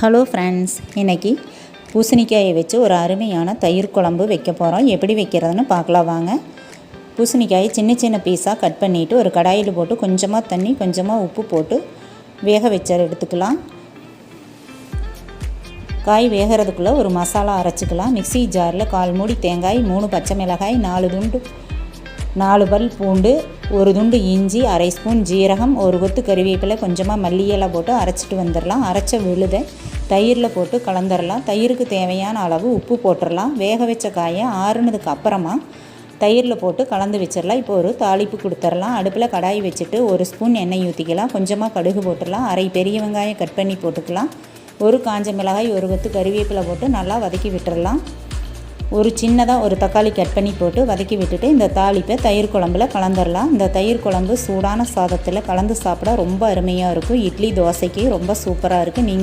Hello friends, இன்றைக்கி பூசணிக்காயை வச்சு ஒரு அருமையான தயிர் குழம்பு வைக்க போகிறோம். எப்படி வைக்கிறதுன்னு பார்க்கலாம் வாங்க. பூசணிக்காயை சின்ன சின்ன பீஸாக கட் பண்ணிவிட்டு ஒரு கடாயில் போட்டு கொஞ்சமாக தண்ணி கொஞ்சமாக உப்பு போட்டு வேக வச்சு எடுத்துக்கலாம். காய் வேகிறதுக்குள்ளே ஒரு மசாலா அரைச்சிக்கலாம். மிக்ஸி ஜாரில் 1/4 மூடி தேங்காய், 3 பச்சை மிளகாய், 4 பல் பூண்டு, 1 துண்டு இஞ்சி, 1/2 ஸ்பூன் ஜீரகம், 1 கொத்து கறிவேப்பிலை, கொஞ்சமாக மல்லியெல்லாம் போட்டு அரைச்சிட்டு வந்துடலாம். அரைச்ச விழுதை தயிரில் போட்டு கலந்துடலாம். தயிருக்கு தேவையான அளவு உப்பு போட்டுடலாம். வேக வச்ச காயை ஆறுனதுக்கு அப்புறமா தயிரில் போட்டு கலந்து வச்சிடலாம். இப்போ ஒரு தாளிப்பு கொடுத்துடலாம். அடுப்பில் கடாய் வச்சுட்டு 1 ஸ்பூன் எண்ணெய் ஊற்றிக்கலாம். கொஞ்சமாக கடுகு போட்டுடலாம். 1/2 பெரிய வெங்காயம் கட் பண்ணி போட்டுக்கலாம். 1 காஞ்ச மிளகாய், 1 கொத்து கறிவேப்பிலை போட்டு நல்லா வதக்கி விட்டுடலாம். சின்னதாக ஒரு தக்காளி கட் பண்ணி போட்டு வதக்கி விட்டுட்டு இந்த தாளிப்பை தயிர் குழம்புல கலந்துடலாம். இந்த தயிர் குழம்பு சூடான சாதத்தில் கலந்து சாப்பிட ரொம்ப அருமையாக இருக்கும். இட்லி, தோசைக்கு ரொம்ப சூப்பராக இருக்குது.